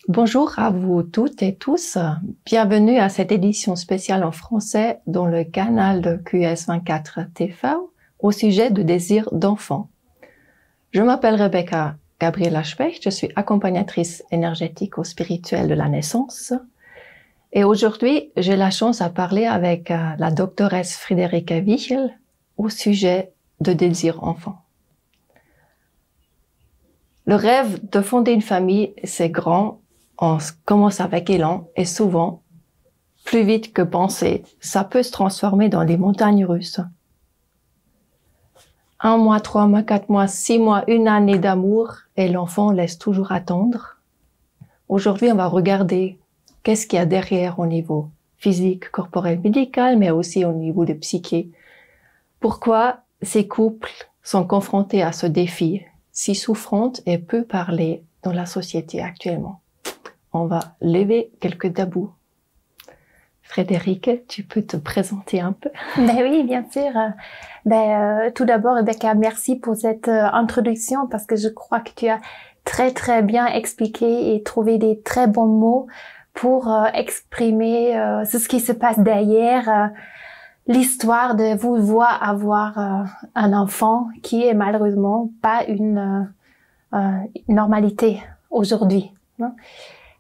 Bonjour à vous toutes et tous. Bienvenue à cette édition spéciale en français dans le canal de QS24 TV au sujet du désir d'enfant. Je m'appelle Rebecca Gabriela Specht, je suis accompagnatrice énergético-spirituelle de la naissance. Et aujourd'hui, j'ai la chance à parler avec la doctoresse Friederike Wichel au sujet de désir enfant. Le rêve de fonder une famille, c'est grand. On commence avec élan et souvent, plus vite que pensé, ça peut se transformer dans des montagnes russes. 1 mois, 3 mois, 4 mois, 6 mois, une année d'amour et l'enfant laisse toujours attendre. Aujourd'hui, on va regarder qu'est-ce qu'il y a derrière au niveau physique, corporel, médical, mais aussi au niveau de psyché. Pourquoi ces couples sont confrontés à ce défi si souffrant et peu parlé dans la société actuellement. On va lever quelques tabous. Friederike, tu peux te présenter un peu? Ben oui, bien sûr. Tout d'abord, Rebecca, merci pour cette introduction parce que je crois que tu as très bien expliqué et trouvé des très bons mots pour exprimer ce qui se passe derrière l'histoire de vous voir avoir un enfant qui est malheureusement pas une normalité aujourd'hui.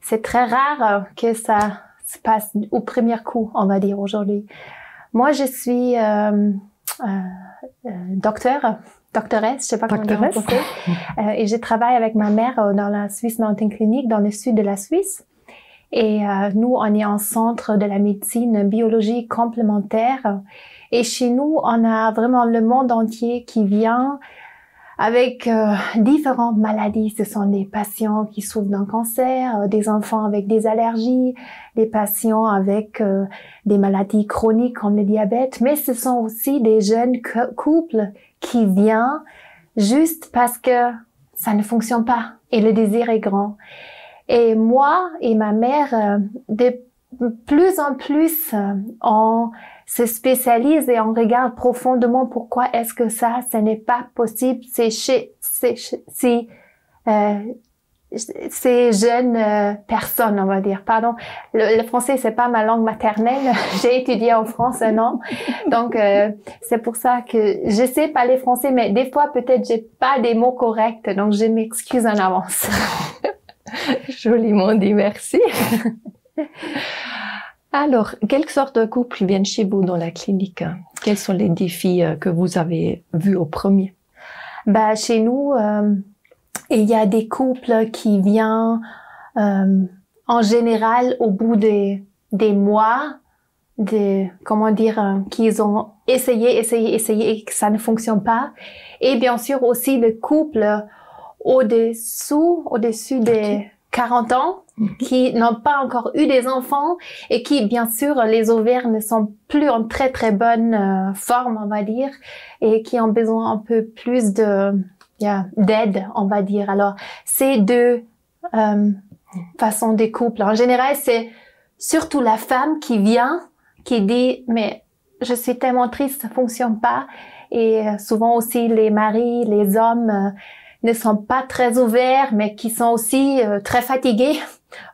C'est très rare que ça se passe au premier coup, on va dire aujourd'hui. Moi, je suis doctoresse, je sais pas comment dire en français, et je travaille avec ma mère dans la Swiss Mountain Clinic dans le sud de la Suisse. Et nous, on est en centre de la médecine biologie complémentaire. Et chez nous, on a vraiment le monde entier qui vient avec différentes maladies. Ce sont des patients qui souffrent d'un cancer, des enfants avec des allergies, des patients avec des maladies chroniques comme le diabète. Mais ce sont aussi des jeunes couples qui viennent juste parce que ça ne fonctionne pas et le désir est grand. Et moi et ma mère, de plus en plus, on se spécialise et on regarde profondément pourquoi est-ce que ça n'est pas possible. C'est ces jeunes personnes, on va dire. Pardon, le français c'est pas ma langue maternelle. J'ai étudié en France un an, donc c'est pour ça que je sais parler français, mais des fois peut-être j'ai pas des mots corrects, donc je m'excuse en avance. Joliment dit, merci. Alors, quelle sorte de couples viennent chez vous dans la clinique? Quels sont les défis que vous avez vus au premier? Chez nous, il y a des couples qui viennent en général au bout des mois, qu'ils ont essayé et que ça ne fonctionne pas. Et bien sûr aussi le couple au-dessus des 40 ans, qui n'ont pas encore eu des enfants et qui, bien sûr, les ovaires ne sont plus en très bonne forme, on va dire, et qui ont besoin un peu plus d'aide, on va dire. Alors, ces deux façons des couples. En général, c'est surtout la femme qui vient, qui dit, mais je suis tellement triste, ça fonctionne pas. Et souvent aussi les maris, les hommes, ne sont pas très ouverts, mais qui sont aussi très fatigués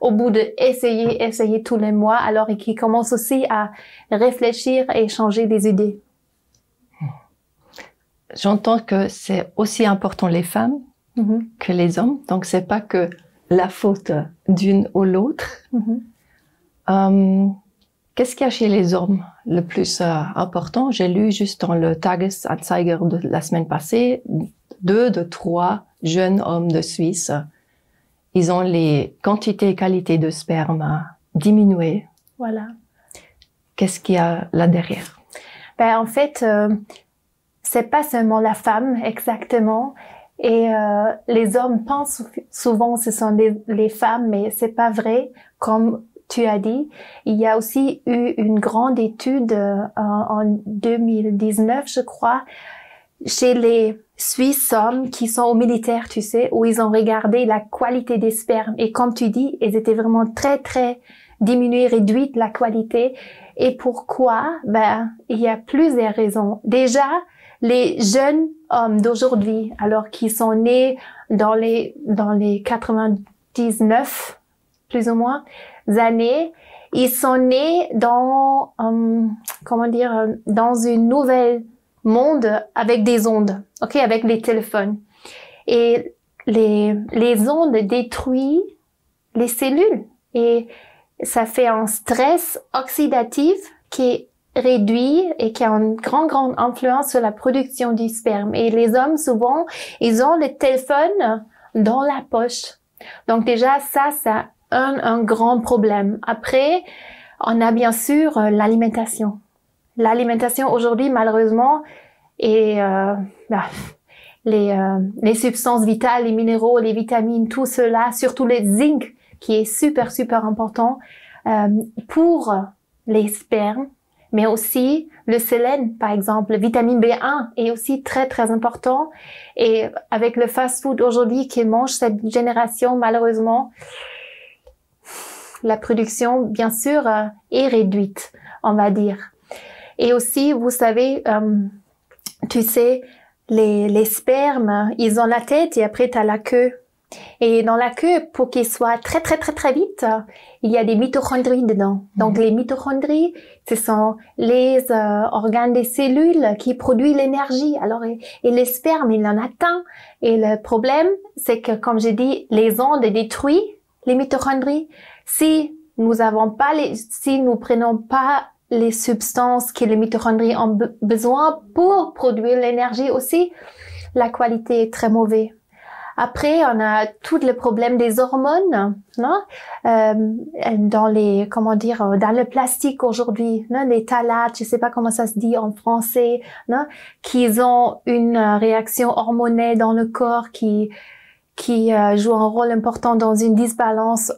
au bout de essayer tous les mois, alors et qui commencent aussi à réfléchir et changer des idées. J'entends que c'est aussi important les femmes que les hommes, donc c'est pas que la faute d'une ou l'autre. Qu'est-ce qu'il y a chez les hommes le plus important? J'ai lu juste dans le Tagesanzeiger de la semaine passée, 2 de 3 jeunes hommes de Suisse, ils ont les quantités et qualités de sperme diminuées. Voilà. Qu'est-ce qu'il y a là derrière? En fait, c'est pas seulement la femme exactement. Et les hommes pensent souvent ce sont les femmes, mais c'est pas vrai. Comme tu as dit, il y a aussi eu une grande étude en 2019, je crois, chez les Suisses hommes qui sont au militaire, tu sais, où ils ont regardé la qualité des spermes. Et comme tu dis, ils étaient vraiment très diminués, réduites la qualité. Et pourquoi? Il y a plusieurs raisons. Déjà, les jeunes hommes d'aujourd'hui, alors qui sont nés dans les 99, plus ou moins, années. Ils sont nés dans, dans une nouvelle monde avec des ondes, ok, avec les téléphones. Et les ondes détruisent les cellules et ça fait un stress oxydatif qui est réduit et qui a une grande influence sur la production du sperme. Et les hommes, souvent, ils ont le téléphone dans la poche. Donc déjà, ça un grand problème. Après, on a bien sûr l'alimentation. L'alimentation aujourd'hui, malheureusement, et les substances vitales, les minéraux, les vitamines, tout cela, surtout le zinc, qui est super important pour les spermes, mais aussi le séléne, par exemple, le vitamine B1 est aussi très important. Et avec le fast-food aujourd'hui qui mange cette génération, malheureusement, la production, bien sûr, est réduite, on va dire. Et aussi, vous savez, tu sais, les spermes, ils ont la tête et après, tu as la queue. Et dans la queue, pour qu'il soit très vite, il y a des mitochondries dedans. Donc, les mitochondries, ce sont les organes des cellules qui produisent l'énergie. Alors, et le sperme, il en atteint. Et le problème, c'est que, comme j'ai dit, les ondes détruisent les mitochondries. Si nous prenons pas les substances que les mitochondries ont besoin pour produire l'énergie aussi, la qualité est très mauvaise. Après, on a tout le problème des hormones, non? Dans le plastique aujourd'hui, non? Les phthalates, je sais pas comment ça se dit en français, non? Qu'ils ont une réaction hormonale dans le corps qui joue un rôle important dans une disbalance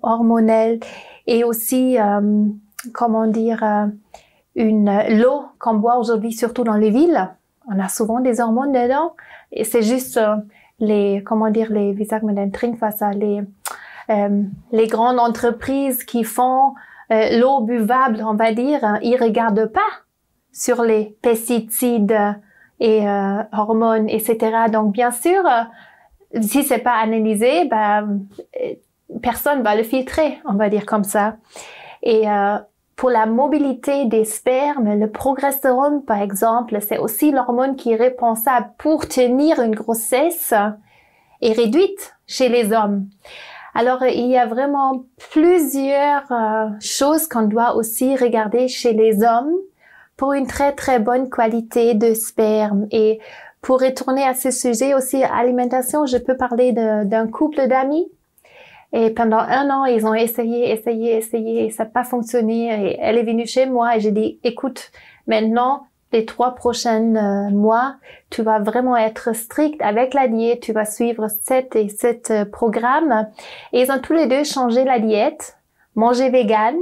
hormonale et aussi, l'eau qu'on boit aujourd'hui, surtout dans les villes. On a souvent des hormones dedans et c'est juste les grandes entreprises qui font l'eau buvable, on va dire, ils regardent pas sur les pesticides et hormones, etc. Donc, bien sûr, si c'est pas analysé, personne va le filtrer, on va dire comme ça. Et pour la mobilité des spermes, le progestérone, par exemple, c'est aussi l'hormone qui est responsable pour tenir une grossesse et réduite chez les hommes. Alors, il y a vraiment plusieurs choses qu'on doit aussi regarder chez les hommes pour une très bonne qualité de sperme. Et pour retourner à ce sujet aussi, alimentation, je peux parler d'un couple d'amis. Et pendant 1 an, ils ont essayé, et ça n'a pas fonctionné. Et elle est venue chez moi et j'ai dit, écoute, maintenant, les 3 prochains mois, tu vas vraiment être strict avec la diète, tu vas suivre cet programme. Et ils ont tous les deux changé la diète, mangé vegan,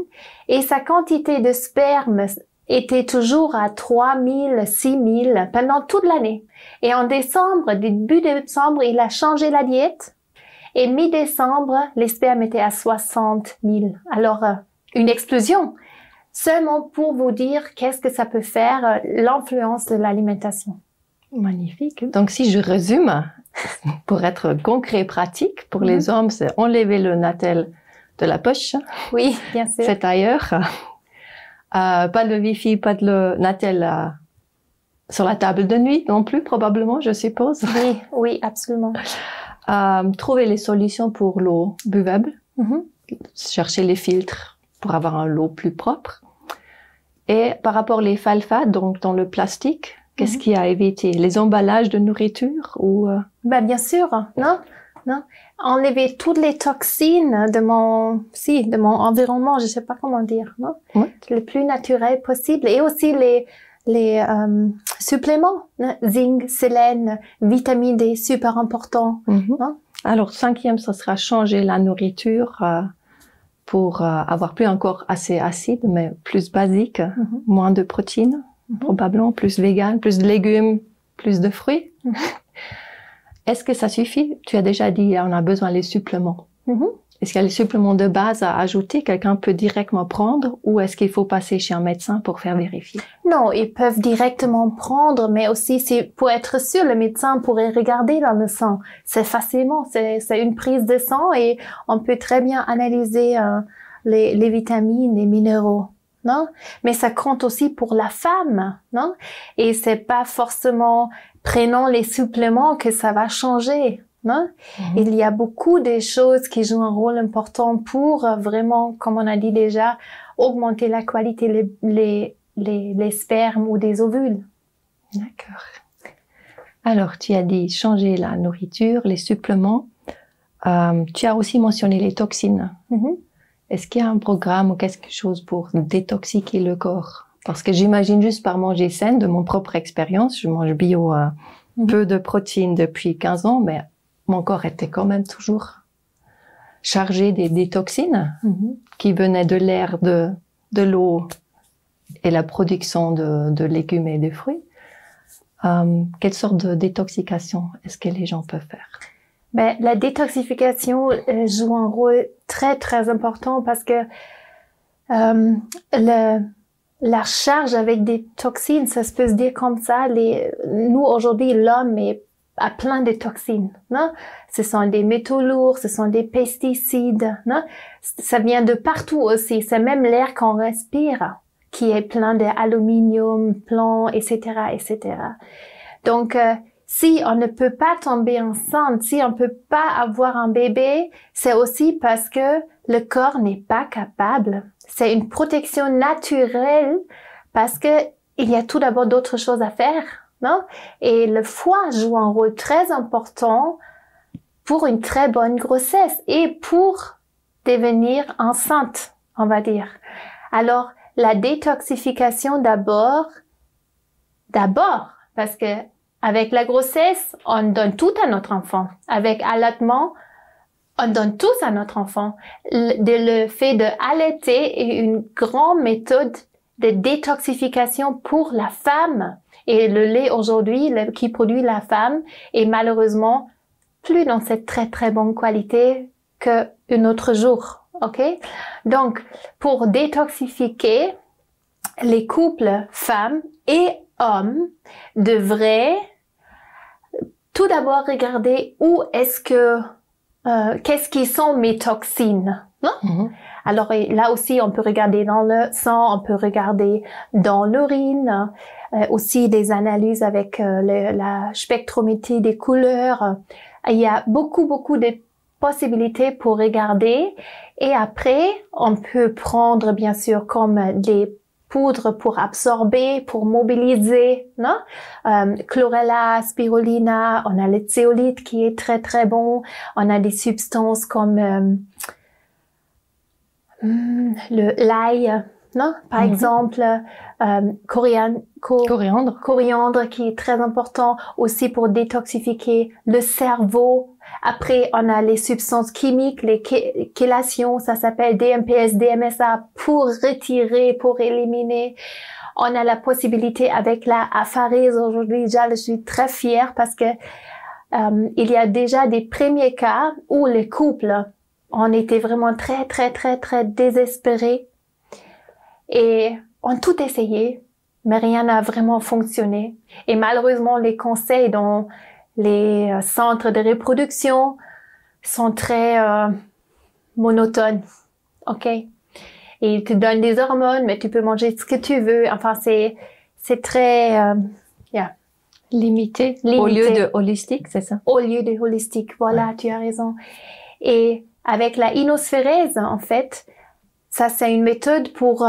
et sa quantité de sperme était toujours à 3000, 6000 pendant toute l'année. Et en décembre, début décembre, il a changé la diète. Et mi-décembre, les spermes étaient à 60 000. Alors, une explosion. Seulement pour vous dire qu'est-ce que ça peut faire, l'influence de l'alimentation. Magnifique. Donc, si je résume, pour être concret et pratique, pour les hommes, c'est enlever le natel de la poche. Oui, bien sûr. C'est ailleurs. Pas de Wi-Fi, pas de natel sur la table de nuit non plus, probablement, je suppose. Oui, absolument. Trouver les solutions pour l'eau buvable, chercher les filtres pour avoir un eau plus propre. Et par rapport aux sulfates, donc dans le plastique, qu'est-ce qu'il y a à éviter? Les emballages de nourriture ou bien sûr, non. Enlever toutes les toxines de mon environnement, je sais pas comment dire, non? Le plus naturel possible. Et aussi les suppléments, zinc, séléne, vitamine D, super important. Alors, 5e, ça sera changer la nourriture pour avoir plus encore assez acide, mais plus basique, moins de protéines, probablement, plus vegan, plus de légumes, plus de fruits. Est-ce que ça suffit? Tu as déjà dit, on a besoin des suppléments. Est-ce qu'il y a les suppléments de base à ajouter, quelqu'un peut directement prendre, ou est-ce qu'il faut passer chez un médecin pour faire vérifier? Non, ils peuvent directement prendre, mais aussi pour être sûr, le médecin pourrait regarder dans le sang. C'est facilement, c'est une prise de sang et on peut très bien analyser les vitamines, les minéraux. Non? Mais ça compte aussi pour la femme, non? Et c'est pas forcément prenant les suppléments que ça va changer, non? Il y a beaucoup de choses qui jouent un rôle important pour vraiment, comme on a dit déjà, augmenter la qualité les spermes ou des ovules. D'accord. Alors, tu as dit changer la nourriture, les suppléments. Tu as aussi mentionné les toxines. Est-ce qu'il y a un programme ou quelque chose pour détoxiquer le corps? Parce que j'imagine juste par manger sain, de mon propre expérience, je mange bio, peu de protéines depuis 15 ans, mais mon corps était quand même toujours chargé des toxines qui venaient de l'air, de l'eau et la production de légumes et de fruits. Quelle sorte de détoxication est-ce que les gens peuvent faire? Ben, la détoxification joue un rôle très, très important parce que la charge avec des toxines, ça se peut se dire comme ça, nous, aujourd'hui, l'homme a plein de toxines, non? Ce sont des métaux lourds, ce sont des pesticides, non? Ça vient de partout aussi. C'est même l'air qu'on respire qui est plein d'aluminium, plomb, etc., etc. Donc, si on ne peut pas tomber enceinte, si on ne peut pas avoir un bébé, c'est aussi parce que le corps n'est pas capable. C'est une protection naturelle parce que il y a tout d'abord d'autres choses à faire, non? Et le foie joue un rôle très important pour une très bonne grossesse et pour devenir enceinte, on va dire. Alors, la détoxification d'abord, parce que avec la grossesse, on donne tout à notre enfant. Avec allaitement, on donne tout à notre enfant. Le fait de allaiter est une grande méthode de détoxification pour la femme. Et le lait aujourd'hui, qui produit la femme, est malheureusement plus dans cette très très bonne qualité qu'un autre jour. Ok? Donc, pour détoxifier, les couples femmes et hommes devraient tout d'abord regarder où est-ce que qu'est-ce qui sont mes toxines, non? Alors là aussi on peut regarder dans le sang, on peut regarder dans l'urine, aussi des analyses avec la spectrométrie des couleurs. Il y a beaucoup de possibilités pour regarder et après on peut prendre bien sûr comme des poudre pour absorber, pour mobiliser, non? Chlorella, spirulina, on a le zeolite qui est très très bon, on a des substances comme l'ail, non? Par exemple, coriandre qui est très important aussi pour détoxifier le cerveau. Après, on a les substances chimiques, les chélations, ça s'appelle DMPS, DMSA, pour retirer, pour éliminer. On a la possibilité avec la apharise aujourd'hui. Déjà, je suis très fière parce que il y a déjà des premiers cas où les couples ont été vraiment très, très, très, très désespérés et ont tout essayé, mais rien n'a vraiment fonctionné. Et malheureusement, les conseils dans les centres de reproduction sont très monotones, ok? Et ils te donnent des hormones, mais tu peux manger ce que tu veux. Enfin, c'est très limité au lieu de holistique, c'est ça? Au lieu de holistique, voilà, tu as raison. Et avec la inosphéraise, en fait, ça c'est une méthode pour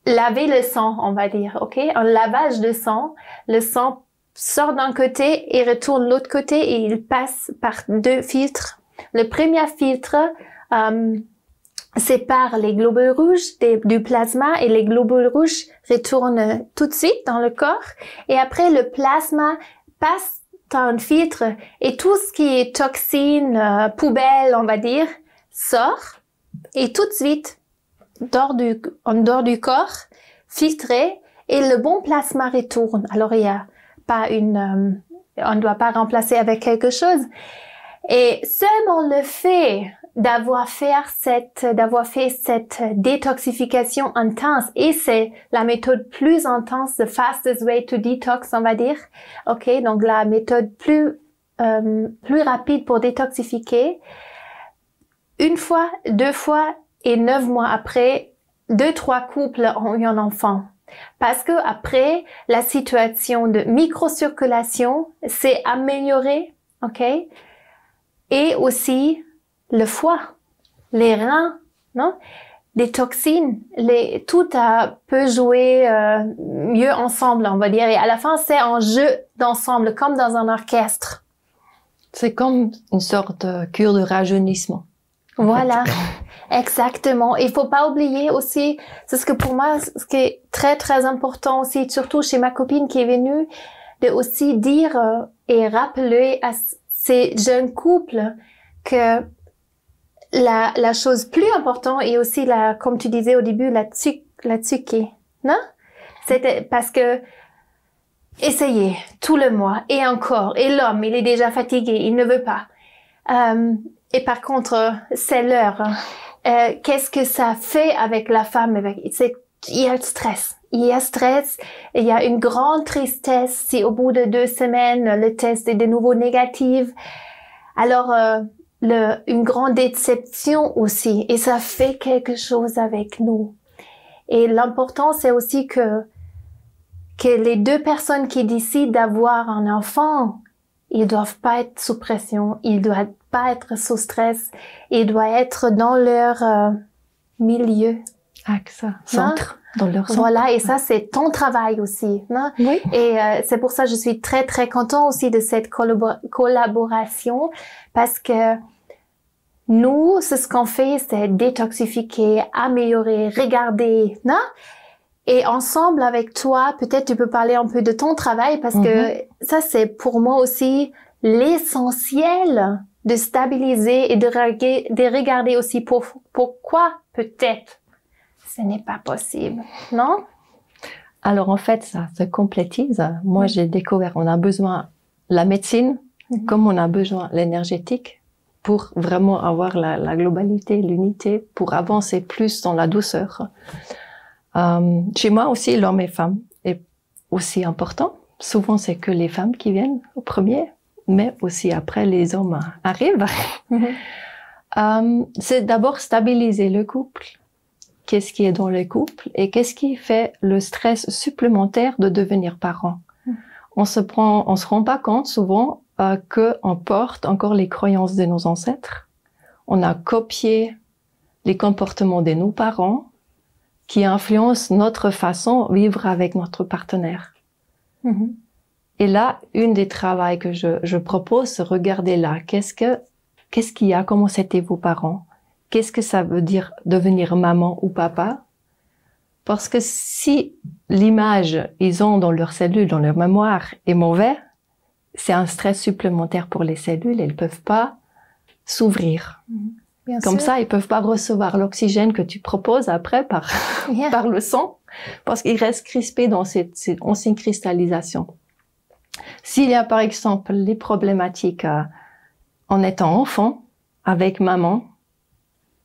laver le sang, on va dire, ok? Un lavage de sang, le sang sort d'un côté et retourne de l'autre côté et il passe par 2 filtres. Le premier filtre sépare les globules rouges du plasma et les globules rouges retournent tout de suite dans le corps et après le plasma passe dans un filtre et tout ce qui est toxine, poubelle, on va dire, sort et tout de suite en dehors du corps, filtré et le bon plasma retourne. Alors il y a pas on ne doit pas remplacer avec quelque chose. Et seulement le fait d'avoir fait cette détoxification intense, et c'est la méthode plus intense, the fastest way to detox, on va dire. OK, donc la méthode plus rapide pour détoxifier. 1 fois, 2 fois et 9 mois après, 2-3 couples ont eu un enfant. Parce que après, la situation de microcirculation s'est améliorée, OK? Et aussi le foie, les reins, non? Les toxines, tout peut jouer mieux ensemble, on va dire. Et à la fin, c'est un jeu d'ensemble, comme dans un orchestre. C'est comme une sorte de cure de rajeunissement. Voilà, exactement. Il faut pas oublier aussi, c'est ce que pour moi, ce qui est très très important aussi, surtout chez ma copine qui est venue, de aussi dire et rappeler à ces jeunes couples que la chose plus importante est aussi comme tu disais au début, la psyché, non? C'était parce que essayez tout le mois et encore, et l'homme, il est déjà fatigué, il ne veut pas. Et par contre, c'est l'heure. Qu'est-ce que ça fait avec la femme? Il y a stress. Il y a stress. Il y a une grande tristesse si au bout de 2 semaines, le test est de nouveau négatif. Alors, une grande déception aussi. Et ça fait quelque chose avec nous. Et l'important, c'est aussi que les 2 personnes qui décident d'avoir un enfant, ils doivent pas être sous pression, ils doivent pas être sous stress, ils doivent être dans leur milieu. Centre, dans leur centre. Voilà, et ça, c'est ton travail aussi. Non? Oui. Et c'est pour ça que je suis très, très content aussi de cette collaboration, parce que nous, c'est ce qu'on fait, c'est détoxifier, améliorer, regarder, non? Et ensemble avec toi, peut-être tu peux parler un peu de ton travail, parce que ça, c'est pour moi aussi l'essentiel de stabiliser et de regarder aussi pourquoi peut-être ce n'est pas possible, non? Alors en fait, ça se complétise. Moi, j'ai découvert, on a besoin la médecine, comme on a besoin l'énergétique, pour vraiment avoir la globalité, l'unité, pour avancer plus dans la douceur. Chez moi aussi, l'homme et femme est aussi important. Souvent, c'est que les femmes qui viennent au premier, mais aussi après, les hommes arrivent. C'est d'abord stabiliser le couple. Qu'est-ce qui est dans le couple et qu'est-ce qui fait le stress supplémentaire de devenir parent. On se rend pas compte souvent que on porte encore les croyances de nos ancêtres. On a copié les comportements de nos parents qui influence notre façon de vivre avec notre partenaire. Et là, une des travaux que je propose, c'est regarder là, qu'est-ce qu'il y a, comment c'était vos parents, qu'est-ce que ça veut dire devenir maman ou papa, parce que si l'image ils ont dans leurs cellules, dans leur mémoire est mauvais, c'est un stress supplémentaire pour les cellules, elles peuvent pas s'ouvrir. Comme ça, ils peuvent pas recevoir l'oxygène que tu proposes après par le sang, parce qu'ils restent crispés dans cette ancienne cristallisation. S'il y a par exemple les problématiques en étant enfant avec maman,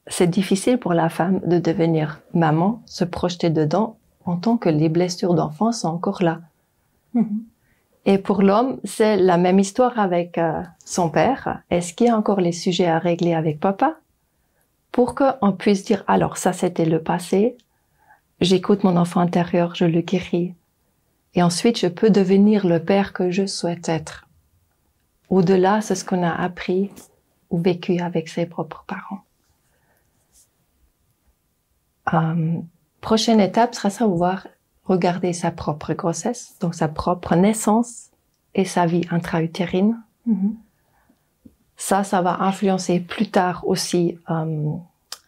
c'est difficile pour la femme de devenir maman, se projeter dedans, en tant que les blessures d'enfance sont encore là. Et pour l'homme, c'est la même histoire avec son père. Est-ce qu'il y a encore les sujets à régler avec papa? Pour qu'on puisse dire, alors ça c'était le passé, j'écoute mon enfant intérieur, je le guéris. Et ensuite, je peux devenir le père que je souhaite être. Au-delà, c'est ce qu'on a appris ou vécu avec ses propres parents. Prochaine étape sera savoir regarder sa propre grossesse, donc sa propre naissance et sa vie intra-utérine. Ça va influencer plus tard aussi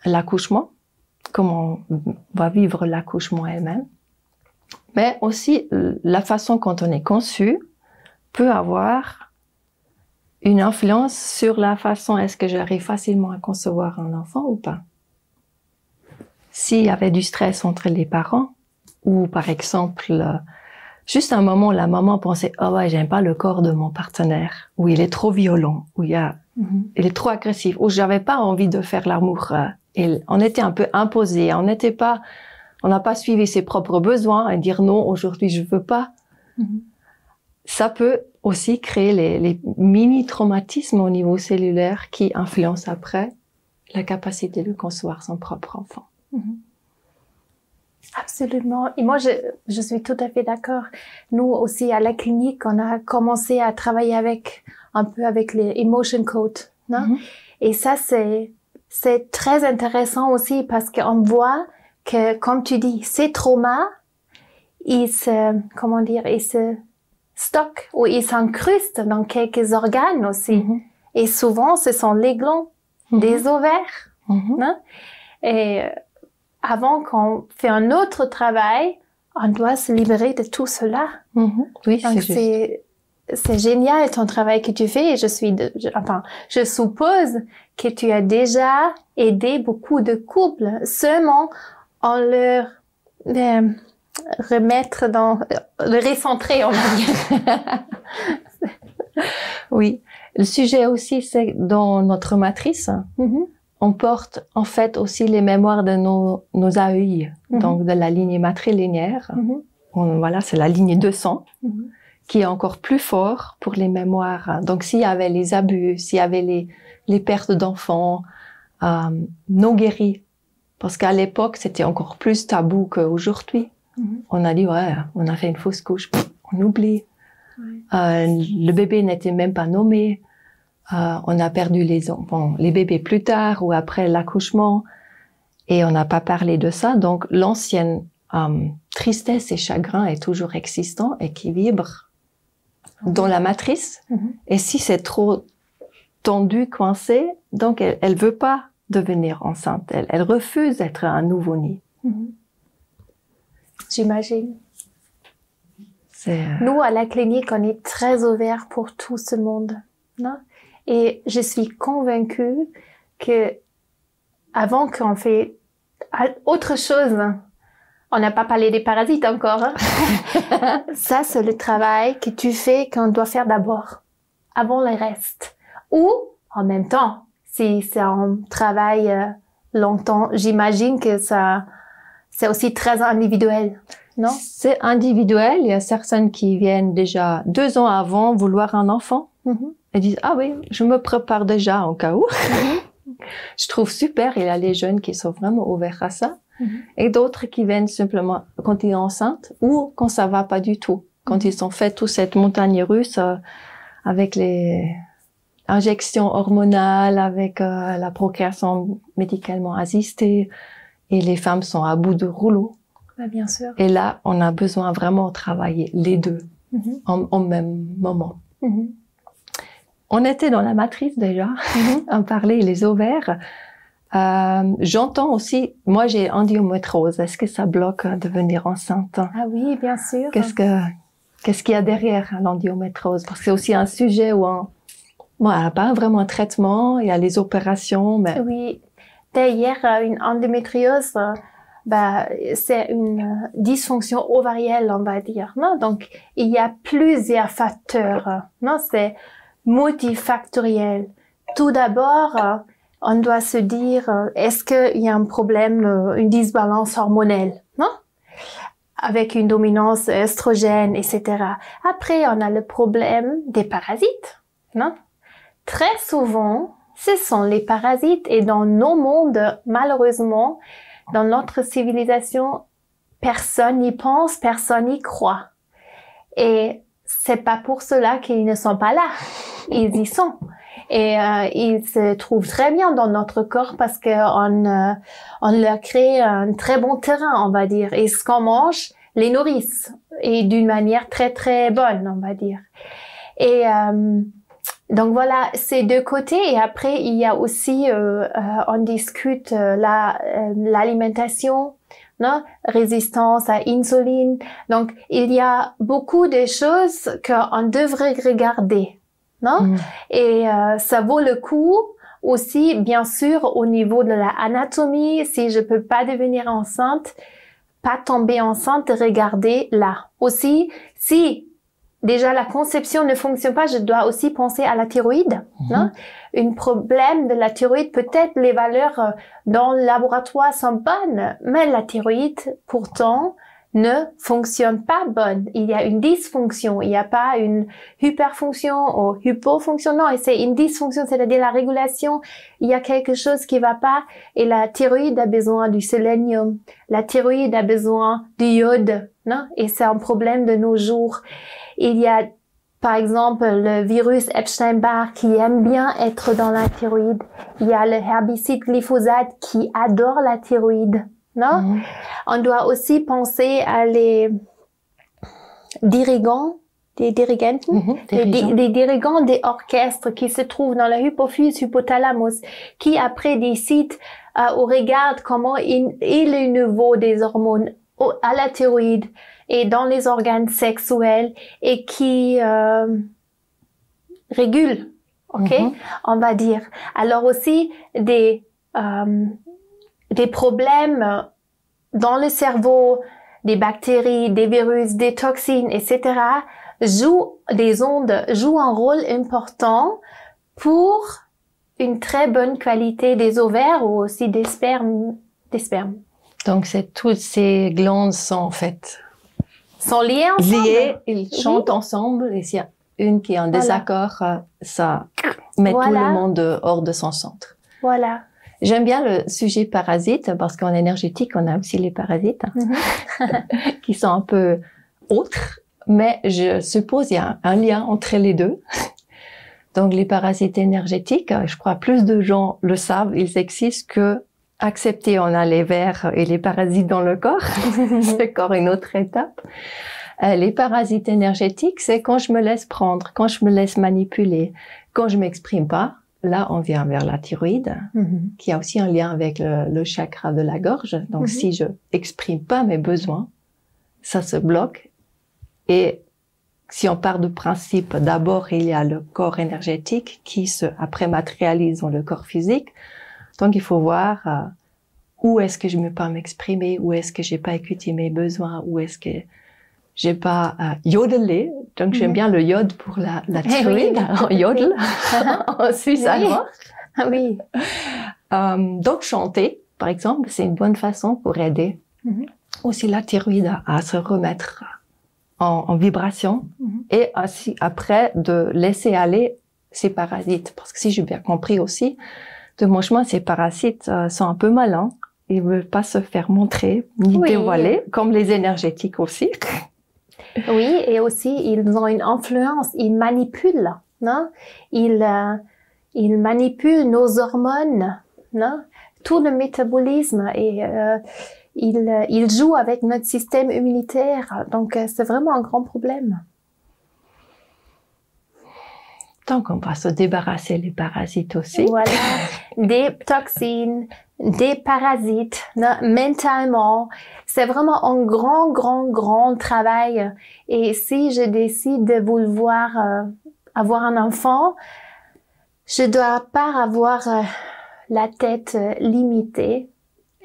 l'accouchement, comment on va vivre l'accouchement elle-même. Mais aussi, la façon quand on est conçu peut avoir une influence sur la façon est-ce que j'arrive facilement à concevoir un enfant ou pas. S'il y avait du stress entre les parents, ou par exemple juste un moment, la maman pensait, oh ouais, j'aime pas le corps de mon partenaire, ou il est trop violent, ou il est trop agressif, ou j'avais pas envie de faire l'amour. Et on était un peu imposés, on n'a pas suivi ses propres besoins et dire non, aujourd'hui je veux pas. Ça peut aussi créer les mini-traumatismes au niveau cellulaire qui influencent après la capacité de concevoir son propre enfant. Absolument. Et moi, je suis tout à fait d'accord. Nous aussi, à la clinique, on a commencé à travailler un peu avec les emotion coach, non? Et ça, c'est très intéressant aussi parce qu'on voit que, comme tu dis, ces traumas, ils se stockent ou ils s'incrustent dans quelques organes aussi. Et souvent, ce sont les glands, des ovaires, non? Et avant qu'on fait un autre travail, on doit se libérer de tout cela. Oui, c'est juste. C'est génial ton travail que tu fais et je suppose que tu as déjà aidé beaucoup de couples seulement en leur remettre le recentrer, on va dire. Oui. Le sujet aussi, c'est dans notre matrice. On porte en fait aussi les mémoires de nos AEI, donc de la lignée matrilinéaire. Voilà, c'est la lignée 200, qui est encore plus fort pour les mémoires. Donc s'il y avait les abus, s'il y avait les pertes d'enfants non guéries, parce qu'à l'époque c'était encore plus tabou qu'aujourd'hui. On a dit ouais, on a fait une fausse couche, on oublie. Le bébé n'était même pas nommé. On a perdu les bébés plus tard ou après l'accouchement et on n'a pas parlé de ça. Donc, l'ancienne tristesse et chagrin est toujours existant et qui vibre dans la matrice. Et si c'est trop tendu, coincé, donc elle veut pas devenir enceinte. Elle refuse d'être un nouveau-né. J'imagine. Nous, à la clinique, on est très ouverts pour tout ce monde, non? Et je suis convaincue que avant qu'on fait autre chose, on n'a pas parlé des parasites encore, hein? Ça, c'est le travail que tu fais qu'on doit faire d'abord, avant le reste. Ou, en même temps, si c'est un travail longtemps, j'imagine que c'est aussi très individuel, non? C'est individuel. Il y a certaines qui viennent déjà 2 ans avant vouloir un enfant. Elles disent, ah oui, je me prépare déjà en cas où. Je trouve super. Il y a les jeunes qui sont vraiment ouverts à ça. Et d'autres qui viennent simplement quand ils sont enceintes ou quand ça va pas du tout. Quand ils ont fait toute cette montagne russe avec les injections hormonales, avec la procréation médicalement assistée. Et les femmes sont à bout de rouleau. Bien sûr. Et là, on a besoin vraiment de travailler les deux en même moment. On était dans la matrice déjà, on parlait les ovaires. J'entends aussi, moi j'ai endométriose, est-ce que ça bloque de devenir enceinte? Ah oui, bien sûr. Qu'est-ce qu'il y a derrière l'endométriose? Parce que c'est aussi un sujet où on n'a pas vraiment un traitement, il y a les opérations, mais... Oui, derrière une endométriose, c'est une dysfonction ovarienne, on va dire, non? Donc, il y a plusieurs facteurs, non? C'est multifactoriel. Tout d'abord, on doit se dire, est-ce qu'il y a un problème, une disbalance hormonale, non? Avec une dominance estrogène, etc. Après, on a le problème des parasites, non? Très souvent, ce sont les parasites et dans nos mondes, malheureusement, dans notre civilisation, personne n'y pense, personne n'y croit. Et c'est pas pour cela qu'ils ne sont pas là. Ils y sont. Et ils se trouvent très bien dans notre corps parce qu'on leur crée un très bon terrain, on va dire. Et ce qu'on mange les nourrissent. Et d'une manière très, très bonne, on va dire. Et donc voilà, c'est deux côtés. Et après, il y a aussi, on discute l'alimentation, non? Résistance à l'insuline. Donc, il y a beaucoup de choses qu'on devrait regarder, non? Et ça vaut le coup aussi, bien sûr, au niveau de l'anatomie. Si je peux pas devenir enceinte, pas tomber enceinte, de regarder là. Aussi, si déjà la conception ne fonctionne pas, je dois aussi penser à la thyroïde. Un problème de la thyroïde, peut-être les valeurs dans le laboratoire sont bonnes, mais la thyroïde, pourtant, ne fonctionne pas bonne. Il y a une dysfonction. Il n'y a pas une hyperfonction ou hypofonction. Non, et c'est une dysfonction, c'est-à-dire la régulation. Il y a quelque chose qui va pas. Et la thyroïde a besoin du sélénium. La thyroïde a besoin du iode. Non? Et c'est un problème de nos jours. Il y a, par exemple, le virus Epstein-Barr qui aime bien être dans la thyroïde. Il y a le herbicide glyphosate qui adore la thyroïde. Non? On doit aussi penser à les dirigeants, les dirigeants des orchestres qui se trouvent dans la hypophyse, hypothalamus, qui après décident ou regardent comment il est le niveau des hormones à la thyroïde et dans les organes sexuels et qui régulent, on va dire. Alors aussi des problèmes dans le cerveau, des bactéries, des virus, des toxines, etc. Des ondes jouent un rôle important pour une très bonne qualité des ovaires ou aussi des spermes. Donc toutes ces glandes sont liées ensemble. Ils chantent ensemble et s'il y a une qui est en désaccord, ça met tout le monde hors de son centre. Voilà. J'aime bien le sujet parasite parce qu'en énergétique, on a aussi les parasites qui sont un peu autres, mais je suppose il y a un lien entre les deux. Donc les parasites énergétiques, je crois plus de gens le savent, ils existent que accepter, on a les vers et les parasites dans le corps. C'est encore une autre étape. Les parasites énergétiques, c'est quand je me laisse prendre, quand je me laisse manipuler, quand je m'exprime pas. Là, on vient vers la thyroïde, qui a aussi un lien avec le chakra de la gorge. Donc, si je exprime pas mes besoins, ça se bloque. Et si on part du principe, d'abord, il y a le corps énergétique qui après matérialise dans le corps physique. Donc, il faut voir où est-ce que je ne peux pas m'exprimer, où est-ce que j'ai pas écouté mes besoins, où est-ce que j'ai pas yodelé. Donc, j'aime bien le yode pour la thyroïde, en yodel, en suisse allemand. Oui. Donc, chanter, par exemple, c'est une bonne façon pour aider aussi la thyroïde à se remettre en vibration et aussi après de laisser aller ces parasites. Parce que si j'ai bien compris aussi, de mon chemin, ces parasites sont un peu malins. Ils veulent pas se faire montrer ni dévoiler, comme les énergétiques aussi. Oui, et aussi, ils ont une influence, ils manipulent, non? Ils manipulent nos hormones, non? Tout le métabolisme et ils jouent avec notre système immunitaire. Donc, c'est vraiment un grand problème. Donc, on va se débarrasser des parasites aussi. Voilà, des toxines, des parasites, non, mentalement. C'est vraiment un grand travail. Et si je décide de vouloir avoir un enfant, je dois pas avoir la tête limitée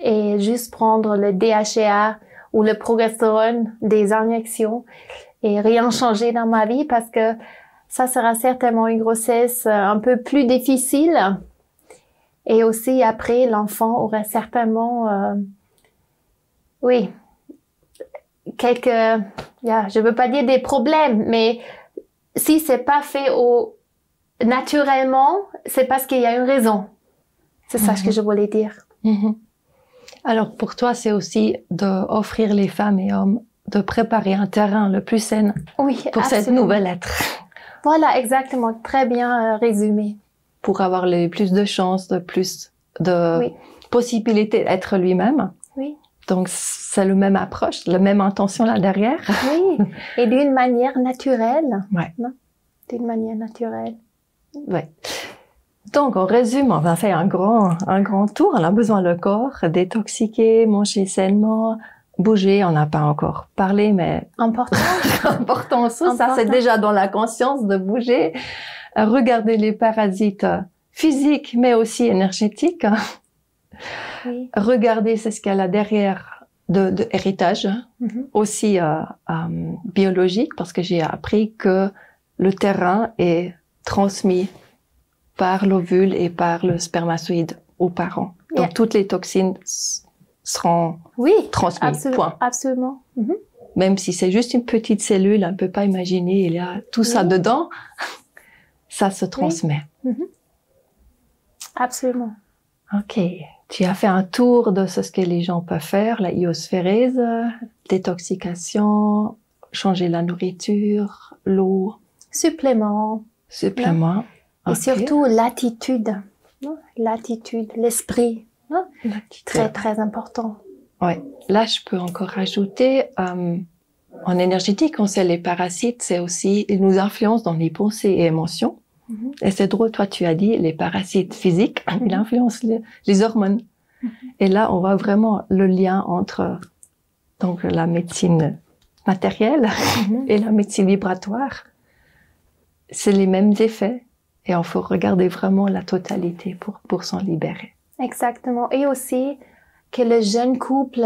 et juste prendre le DHEA ou le progestérone des injections et rien changer dans ma vie parce que ça sera certainement une grossesse un peu plus difficile. Et aussi, après, l'enfant aura certainement, je veux pas dire des problèmes, mais si c'est pas fait naturellement, c'est parce qu'il y a une raison. C'est ça que je voulais dire. Alors, pour toi, c'est aussi d'offrir les femmes et hommes de préparer un terrain le plus sain pour cette nouvelle être. Voilà, exactement. Très bien résumé. Pour avoir plus de chances, plus de possibilités d'être lui-même. Oui. Donc, c'est la même approche, la même intention là derrière. Oui, et d'une manière naturelle. Ouais. Non? D'une manière naturelle. Ouais. Donc, on résume, on va faire un grand tour. On a besoin du corps, détoxiquer, manger sainement, bouger. On n'a pas encore parlé, mais important aussi. Ça, c'est déjà dans la conscience de bouger. Regarder les parasites physiques, mais aussi énergétiques. Oui. Regarder ce qu'il y a là derrière de héritage, aussi biologique, parce que j'ai appris que le terrain est transmis par l'ovule et par le spermatozoïde aux parents. Donc, toutes les toxines seront transmises. Point. Absolument. Même si c'est juste une petite cellule, on ne peut pas imaginer, il y a tout ça dedans, ça se transmet. Absolument. OK. Tu as fait un tour de ce que les gens peuvent faire, la iosphérise, détoxication, changer la nourriture, l'eau. Supplément. Et surtout l'attitude. L'attitude, l'esprit. Très, très important. Ouais. Là, je peux encore rajouter, en énergétique, on sait les parasites, c'est aussi, ils nous influencent dans les pensées et émotions. Et c'est drôle, toi, tu as dit, les parasites physiques, ils influencent les hormones. Et là, on voit vraiment le lien entre, donc, la médecine matérielle et la médecine vibratoire. C'est les mêmes effets. Et il faut regarder vraiment la totalité pour s'en libérer. Exactement. Et aussi que le jeune couple,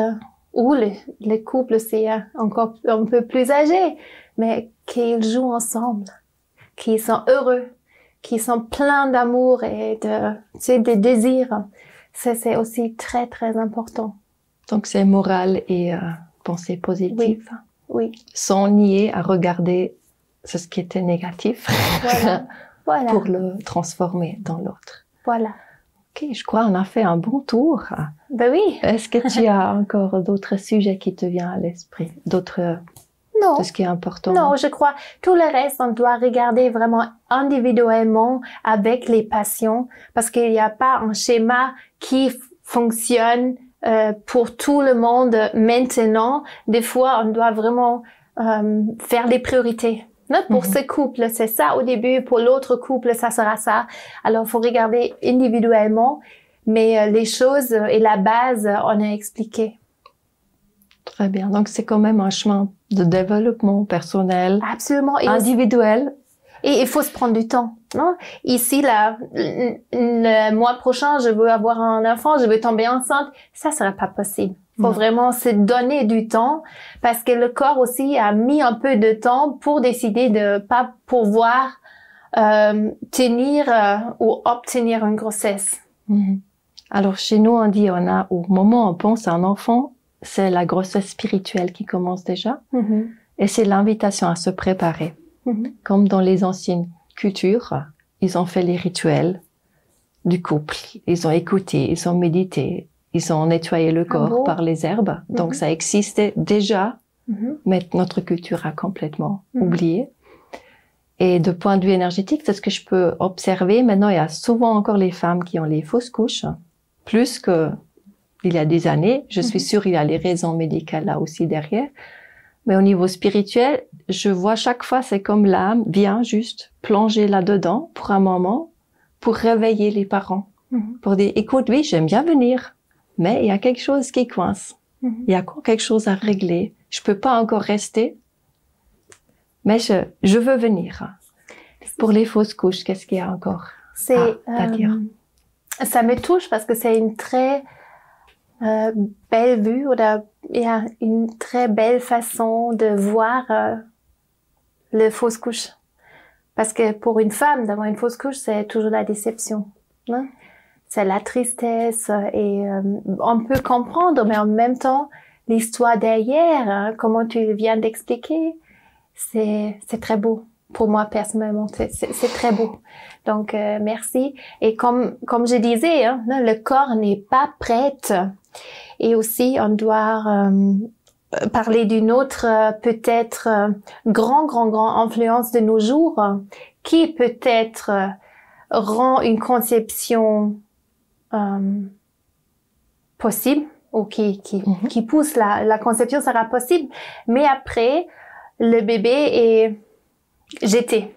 ou le couple, c'est encore un peu plus âgé, mais qu'ils jouent ensemble, qu'ils sont heureux, qu'ils sont pleins d'amour et de désirs. Ça, c'est aussi très, très important. Donc, c'est moral et pensée positive. Oui. Sans nier à regarder ce qui était négatif. Voilà. Pour le transformer dans l'autre. Voilà. OK, je crois qu'on a fait un bon tour. Ben oui. Est-ce que tu as encore d'autres sujets qui te viennent à l'esprit? D'autres... Non. De ce qui est important? Non, je crois tout le reste, on doit regarder vraiment individuellement avec les patients parce qu'il n'y a pas un schéma qui fonctionne pour tout le monde maintenant. Des fois, on doit vraiment faire des priorités. Pour ce couple, c'est ça au début. Pour l'autre couple, ça sera ça. Alors, il faut regarder individuellement. Mais les choses et la base, on a expliqué. Très bien. Donc, c'est quand même un chemin de développement personnel. Absolument. Et individuel. Et il faut se prendre du temps. Non? Ici, là, le mois prochain, je veux avoir un enfant, je veux tomber enceinte. Ça sera pas possible. Faut vraiment se donner du temps parce que le corps aussi a mis un peu de temps pour décider de pas pouvoir tenir ou obtenir une grossesse. Alors chez nous on dit au moment où on pense à un enfant, c'est la grossesse spirituelle qui commence déjà et c'est l'invitation à se préparer. Comme dans les anciennes cultures, ils ont fait les rituels du couple, ils ont écouté, ils ont médité. Ils ont nettoyé le corps par les herbes. Donc, ça existait déjà, mais notre culture a complètement oublié. Et de point de vue énergétique, c'est ce que je peux observer. Maintenant, il y a souvent encore les femmes qui ont les fausses couches, plus que il y a des années. Je suis sûre il y a les raisons médicales là aussi derrière. Mais au niveau spirituel, je vois chaque fois, c'est comme l'âme vient juste plonger là-dedans pour un moment, pour réveiller les parents. Pour dire, écoute, oui, j'aime bien venir. Mais il y a quelque chose qui coince. Il y a encore quelque chose à régler. Je peux pas encore rester. Mais je veux venir. Pour les fausses couches, qu'est-ce qu'il y a encore à dire? Ça me touche parce que c'est une très belle vue. Il y a une très belle façon de voir les fausses couches. Parce que pour une femme, d'avoir une fausse couche, c'est toujours la déception. Hein? C'est la tristesse et on peut comprendre, mais en même temps, l'histoire derrière, comment tu viens d'expliquer, c'est très beau. Pour moi, personnellement, c'est très beau. Donc, merci. Et comme je disais, le corps n'est pas prêt. Et aussi, on doit parler d'une autre, peut-être, grand influence de nos jours, qui peut-être rend une conception possible ou qui pousse la conception sera possible, mais après le bébé est jeté.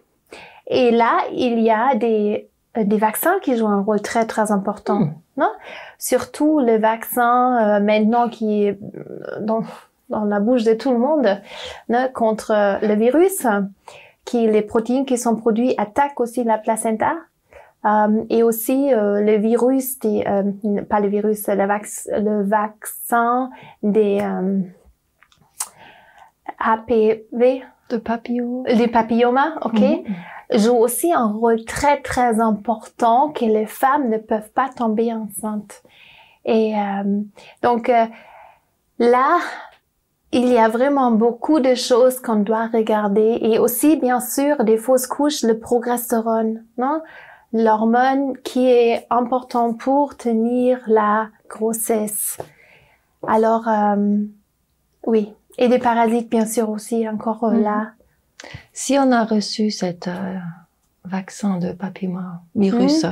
Et là, il y a des vaccins qui jouent un rôle très très important, non? Surtout le vaccin maintenant qui est dans la bouche de tout le monde, non? Contre le virus, les protéines qui sont produites attaquent aussi la placenta. Et aussi le virus, pas le virus, le vaccin des HPV. De papillons. Les papillomas, ok. Joue aussi un rôle très, très important que les femmes ne peuvent pas tomber enceintes. Et donc, là, il y a vraiment beaucoup de choses qu'on doit regarder. Et aussi, bien sûr, des fausses couches, le progestérone, non? L'hormone qui est important pour tenir la grossesse. Alors, oui. Et des parasites, bien sûr, aussi, encore là. Si on a reçu cet vaccin de papillomavirus,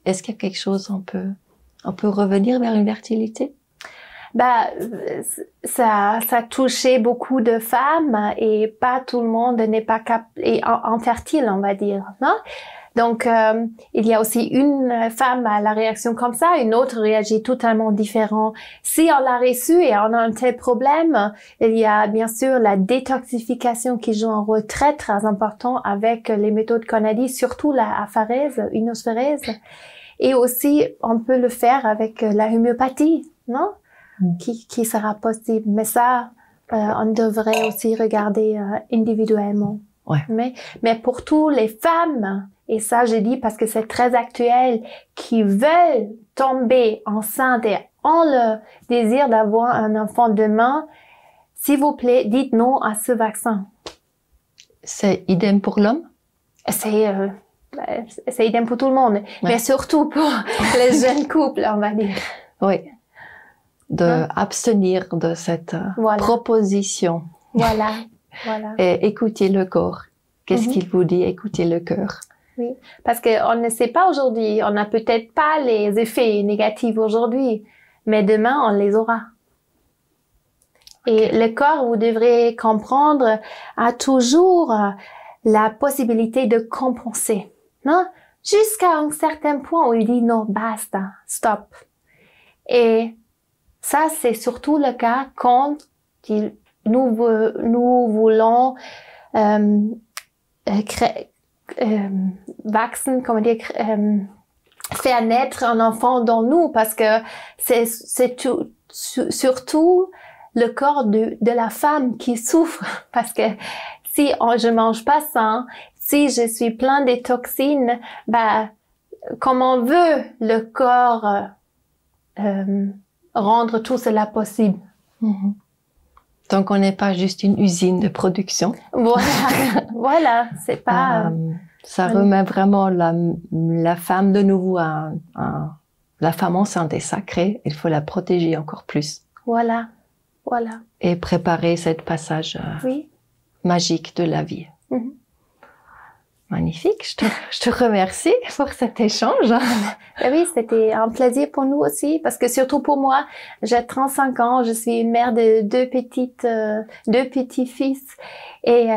est-ce qu'il y a quelque chose, on peut revenir vers une fertilité? Bah, ça touchait beaucoup de femmes et pas tout le monde n'est pas infertile, on va dire, non? Donc, il y a aussi une femme à la réaction comme ça, une autre réagit totalement différent. Si on l'a reçu et on a un tel problème, il y a bien sûr la détoxification qui joue un rôle très, très important avec les méthodes qu'on a dit, surtout la apharèse, inosphrèse. Et aussi, on peut le faire avec la homéopathie, non? Qui sera possible. Mais ça, on devrait aussi regarder individuellement. Ouais. Mais pour tous les femmes, et ça je dis parce que c'est très actuel, qui veulent tomber enceinte et ont le désir d'avoir un enfant demain, s'il vous plaît, dites non à ce vaccin. C'est idem pour l'homme? C'est idem pour tout le monde, mais surtout pour les jeunes couples, on va dire. Oui. Abstenir de cette proposition. Voilà. Et écoutez le corps. Qu'est-ce qu'il vous dit? Écoutez le cœur. Oui, parce qu'on ne sait pas aujourd'hui. On n'a peut-être pas les effets négatifs aujourd'hui, mais demain, on les aura. Et le corps, vous devrez comprendre, a toujours la possibilité de compenser, non? Jusqu'à un certain point où il dit non, basta, stop. Et ça, c'est surtout le cas quand nous voulons faire naître un enfant dans nous, parce que c'est surtout le corps de la femme qui souffre, parce que si je mange pas sain, si je suis plein de toxines, comment veut le corps rendre tout cela possible? Donc, on n'est pas juste une usine de production. Voilà, c'est pas... ça remet vraiment la femme de nouveau la femme enceinte est sacrée, il faut la protéger encore plus. Voilà. Et préparer cette passage magique de la vie. Magnifique, je te remercie pour cet échange. Oui, c'était un plaisir pour nous aussi, parce que surtout pour moi, j'ai 35 ans, je suis une mère de deux petits-fils, et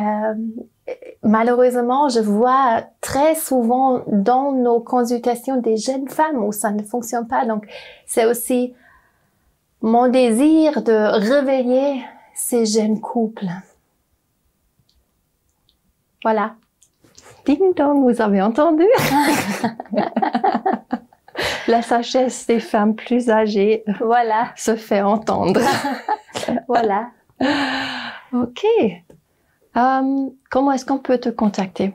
malheureusement, je vois très souvent dans nos consultations des jeunes femmes où ça ne fonctionne pas. Donc, c'est aussi mon désir de réveiller ces jeunes couples. Voilà. Ding dong, vous avez entendu? La sagesse des femmes plus âgées se fait entendre. Voilà. Ok. Comment est-ce qu'on peut te contacter?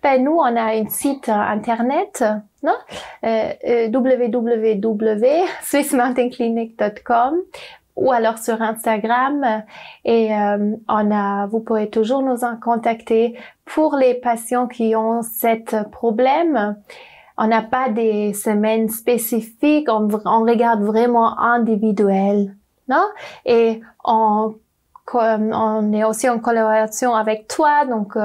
Nous, on a un site internet, non? www.swissmountainclinic.com, ou alors sur Instagram, et vous pourrez toujours nous en contacter pour les patients qui ont ce problème. On n'a pas des semaines spécifiques, on regarde vraiment individuel, non? Et on est aussi en collaboration avec toi, donc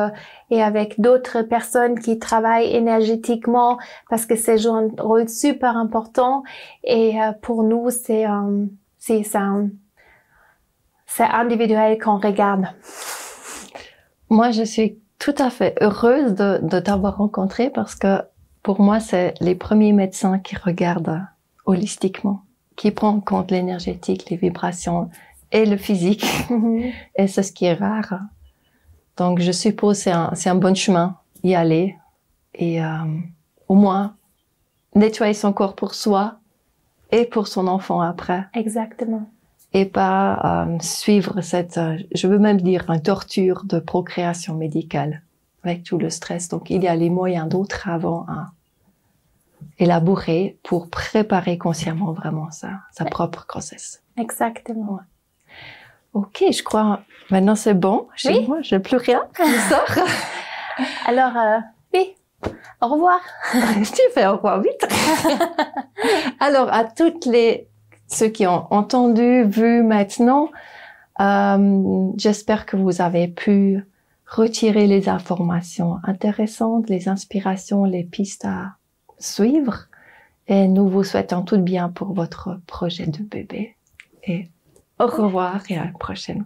et avec d'autres personnes qui travaillent énergétiquement, parce que c'est un rôle super important, et pour nous c'est individuel qu'on regarde. Moi, je suis tout à fait heureuse de t'avoir rencontré, parce que pour moi, c'est les premiers médecins qui regardent holistiquement, qui prennent en compte l'énergétique, les vibrations et le physique. Et c'est ce qui est rare. Donc, je suppose c'est un bon chemin, y aller. Et au moins, nettoyer son corps pour soi et pour son enfant après. Exactement. Et pas suivre cette, je veux même dire, une torture de procréation médicale avec tout le stress. Donc, il y a les moyens d'autres avant à élaborer pour préparer consciemment vraiment sa propre grossesse. Exactement. Ouais. Ok, je crois, maintenant c'est bon. Chez moi, je n'ai plus rien. Je sors. Alors, oui, au revoir. Tu fais au revoir vite. Alors, à ceux qui ont entendu, vu maintenant, j'espère que vous avez pu retirer les informations intéressantes, les inspirations, les pistes à suivre. Et nous vous souhaitons tout bien pour votre projet de bébé. Et au revoir et à la prochaine.